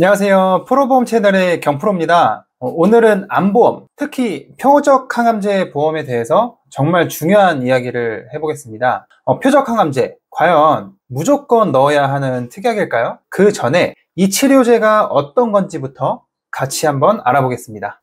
안녕하세요. 프로보험 채널의 경프로입니다. 오늘은 암보험, 특히 표적 항암제 보험에 대해서 정말 중요한 이야기를 해보겠습니다. 표적 항암제, 과연 무조건 넣어야 하는 특약일까요? 그 전에 이 치료제가 어떤 건지부터 같이 한번 알아보겠습니다.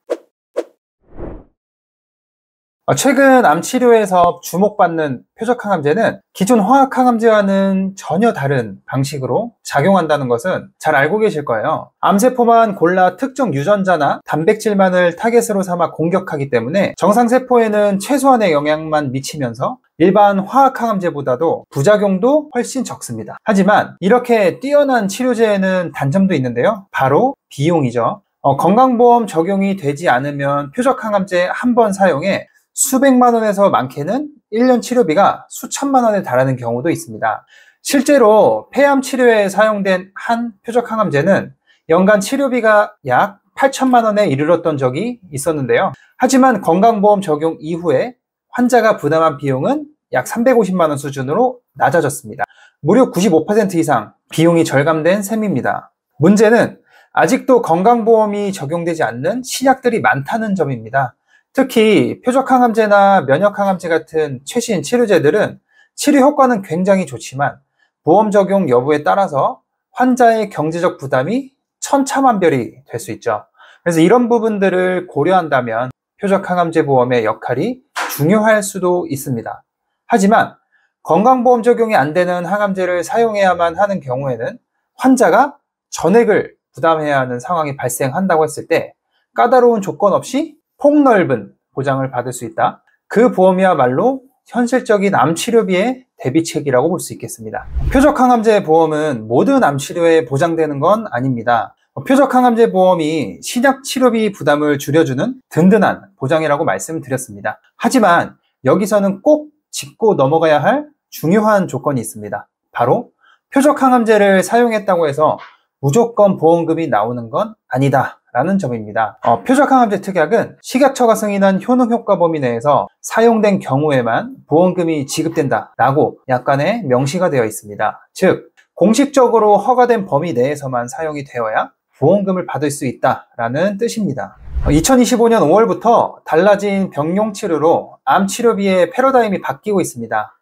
최근 암치료에서 주목받는 표적항암제는 기존 화학항암제와는 전혀 다른 방식으로 작용한다는 것은 잘 알고 계실 거예요. 암세포만 골라 특정 유전자나 단백질만을 타겟으로 삼아 공격하기 때문에 정상세포에는 최소한의 영향만 미치면서 일반 화학항암제보다도 부작용도 훨씬 적습니다. 하지만 이렇게 뛰어난 치료제에는 단점도 있는데요. 바로 비용이죠. 건강보험 적용이 되지 않으면 표적항암제 한 번 사용에 수백만 원에서 많게는 1년 치료비가 수천만 원에 달하는 경우도 있습니다. 실제로 폐암 치료에 사용된 한 표적항암제는 연간 치료비가 약 8천만 원에 이르렀던 적이 있었는데요. 하지만 건강보험 적용 이후에 환자가 부담한 비용은 약 350만 원 수준으로 낮아졌습니다. 무려 95% 이상 비용이 절감된 셈입니다. 문제는 아직도 건강보험이 적용되지 않는 신약들이 많다는 점입니다. 특히 표적항암제나 면역항암제 같은 최신 치료제들은 치료 효과는 굉장히 좋지만 보험 적용 여부에 따라서 환자의 경제적 부담이 천차만별이 될 수 있죠. 그래서 이런 부분들을 고려한다면 표적항암제 보험의 역할이 중요할 수도 있습니다. 하지만 건강보험 적용이 안 되는 항암제를 사용해야만 하는 경우에는 환자가 전액을 부담해야 하는 상황이 발생한다고 했을 때 까다로운 조건 없이 폭넓은 보장을 받을 수 있다. 그 보험이야말로 현실적인 암치료비의 대비책이라고 볼 수 있겠습니다. 표적항암제 보험은 모든 암치료에 보장되는 건 아닙니다. 표적항암제 보험이 신약 치료비 부담을 줄여주는 든든한 보장이라고 말씀드렸습니다. 하지만 여기서는 꼭 짚고 넘어가야 할 중요한 조건이 있습니다. 바로 표적항암제를 사용했다고 해서 무조건 보험금이 나오는 건 아니다 라는 점입니다. 표적항암제 특약은 식약처가 승인한 효능효과 범위 내에서 사용된 경우에만 보험금이 지급된다 라고 약관에 명시가 되어 있습니다. 즉 공식적으로 허가된 범위 내에서만 사용이 되어야 보험금을 받을 수 있다 라는 뜻입니다. 2025년 5월부터 달라진 병용치료로 암치료비의 패러다임이 바뀌고 있습니다.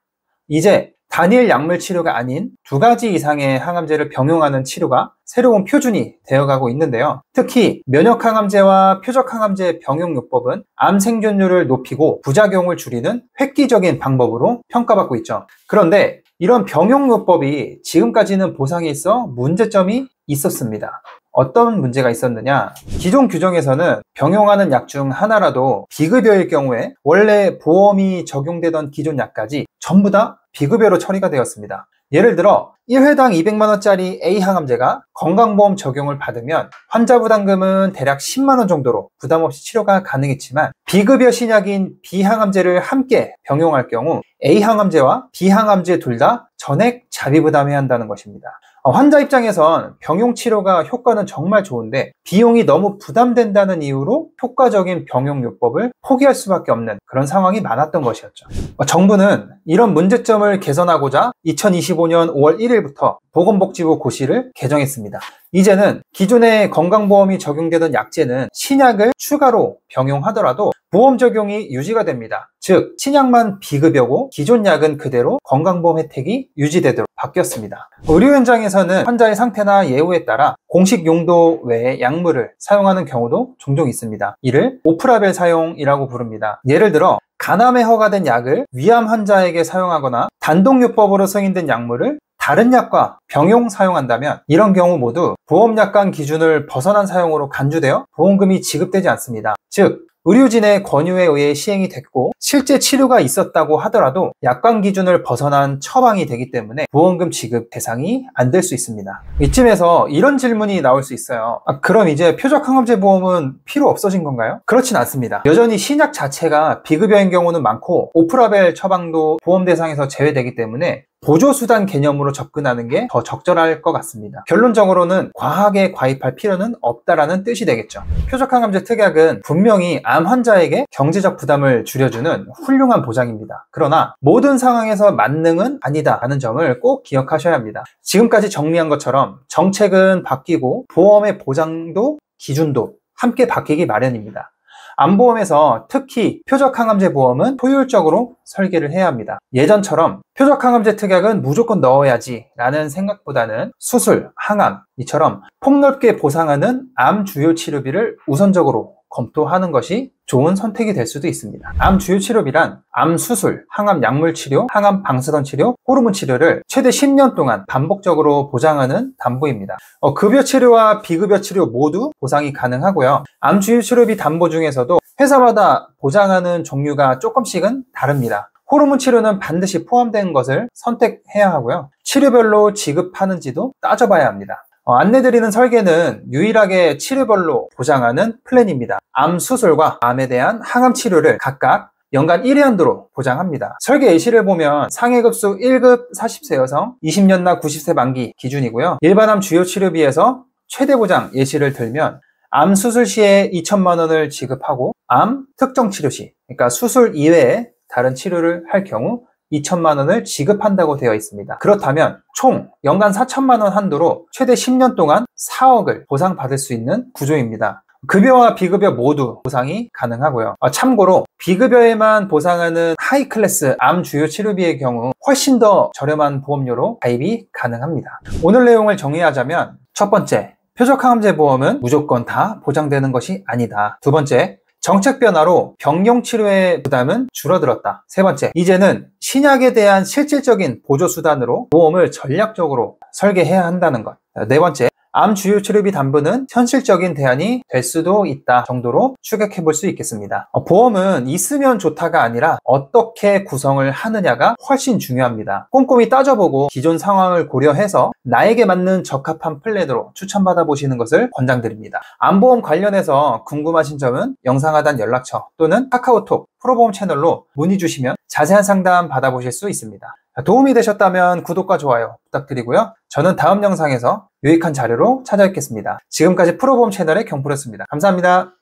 이제 단일 약물 치료가 아닌 2가지 이상의 항암제를 병용하는 치료가 새로운 표준이 되어가고 있는데요. 특히 면역항암제와 표적항암제 병용요법은 암 생존율을 높이고 부작용을 줄이는 획기적인 방법으로 평가받고 있죠. 그런데 이런 병용요법이 지금까지는 보상이 있어 문제점이 있었습니다. 어떤 문제가 있었느냐? 기존 규정에서는 병용하는 약 중 하나라도 비급여일 경우에 원래 보험이 적용되던 기존 약까지 전부 다 비급여로 처리가 되었습니다. 예를 들어 1회당 200만 원짜리 A 항암제가 건강보험 적용을 받으면 환자 부담금은 대략 10만 원 정도로 부담 없이 치료가 가능했지만 비급여 신약인 B 항암제를 함께 병용할 경우 A 항암제와 B 항암제 둘 다 전액 자비 부담해야 한다는 것입니다. 환자 입장에선 병용 치료가 효과는 정말 좋은데 비용이 너무 부담된다는 이유로 효과적인 병용요법을 포기할 수밖에 없는 그런 상황이 많았던 것이었죠. 정부는 이런 문제점을 개선하고자 2025년 5월 1일부터 보건복지부 고시를 개정했습니다. 이제는 기존의 건강보험이 적용되던 약제는 신약을 추가로 병용하더라도 보험 적용이 유지가 됩니다. 즉 신약만 비급여고 기존 약은 그대로 건강보험 혜택이 유지되도록 바뀌었습니다. 의료 현장에서는 환자의 상태나 예후에 따라 공식 용도 외의 약물을 사용하는 경우도 종종 있습니다. 이를 오프라벨 사용이라고 부릅니다. 예를 들어 간암에 허가된 약을 위암 환자에게 사용하거나 단독요법으로 승인된 약물을 다른 약과 병용 사용한다면 이런 경우 모두 보험약관 기준을 벗어난 사용으로 간주되어 보험금이 지급되지 않습니다. 즉 의료진의 권유에 의해 시행이 됐고 실제 치료가 있었다고 하더라도 약관 기준을 벗어난 처방이 되기 때문에 보험금 지급 대상이 안 될 수 있습니다. 이쯤에서 이런 질문이 나올 수 있어요. 그럼 이제 표적항암제 보험은 필요 없어진 건가요? 그렇진 않습니다. 여전히 신약 자체가 비급여인 경우는 많고 오프라벨 처방도 보험 대상에서 제외되기 때문에 보조수단 개념으로 접근하는 게 더 적절할 것 같습니다. 결론적으로는 과하게 가입할 필요는 없다라는 뜻이 되겠죠. 표적항암제 특약은 분명히 암 환자에게 경제적 부담을 줄여주는 훌륭한 보장입니다. 그러나 모든 상황에서 만능은 아니다라는 점을 꼭 기억하셔야 합니다. 지금까지 정리한 것처럼 정책은 바뀌고 보험의 보장도 기준도 함께 바뀌기 마련입니다. 암보험에서 특히 표적항암제 보험은 효율적으로 설계를 해야 합니다. 예전처럼 표적항암제 특약은 무조건 넣어야지 라는 생각보다는 수술, 항암 이처럼 폭넓게 보상하는 암 주요 치료비를 우선적으로 검토하는 것이 좋은 선택이 될 수도 있습니다. 암 주요 치료비란 암 수술, 항암 약물 치료, 항암 방사선 치료, 호르몬 치료를 최대 10년 동안 반복적으로 보장하는 담보입니다. 급여 치료와 비급여 치료 모두 보상이 가능하고요. 암 주요 치료비 담보 중에서도 회사마다 보장하는 종류가 조금씩은 다릅니다. 호르몬 치료는 반드시 포함된 것을 선택해야 하고요. 치료별로 지급하는지도 따져봐야 합니다. 안내드리는 설계는 유일하게 치료별로 보장하는 플랜입니다. 암 수술과 암에 대한 항암 치료를 각각 연간 1회 한도로 보장합니다. 설계 예시를 보면 상해급수 1급 40세 여성, 20년 나 90세 만기 기준이고요. 일반암 주요 치료비에서 최대 보장 예시를 들면 암 수술 시에 2천만 원을 지급하고 암 특정 치료 시, 그러니까 수술 이외에 다른 치료를 할 경우 2천만 원을 지급한다고 되어 있습니다. 그렇다면 총 연간 4천만 원 한도로 최대 10년 동안 4억을 보상받을 수 있는 구조입니다. 급여와 비급여 모두 보상이 가능하고요. 참고로 비급여에만 보상하는 하이클래스 암 주요 치료비의 경우 훨씬 더 저렴한 보험료로 가입이 가능합니다. 오늘 내용을 정리하자면 첫 번째, 표적항암제 보험은 무조건 다 보장되는 것이 아니다. 두 번째, 정책 변화로 병용치료의 부담은 줄어들었다. 세 번째, 이제는 신약에 대한 실질적인 보조수단으로 보험을 전략적으로 설계해야 한다는 것. 네 번째, 암 주요 치료비 담보는 현실적인 대안이 될 수도 있다 정도로 추격해 볼 수 있겠습니다. 보험은 있으면 좋다가 아니라 어떻게 구성을 하느냐가 훨씬 중요합니다. 꼼꼼히 따져보고 기존 상황을 고려해서 나에게 맞는 적합한 플랜으로 추천받아 보시는 것을 권장드립니다. 암보험 관련해서 궁금하신 점은 영상 하단 연락처 또는 카카오톡 프로보험 채널로 문의 주시면 자세한 상담 받아보실 수 있습니다. 도움이 되셨다면 구독과 좋아요 부탁드리고요. 저는 다음 영상에서 유익한 자료로 찾아뵙겠습니다. 지금까지 프로보험 채널의 경프였습니다. 감사합니다.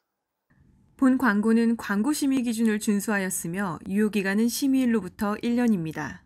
본 광고는 광고 심의 기준을 준수하였으며 유효기간은 심의일로부터 1년입니다.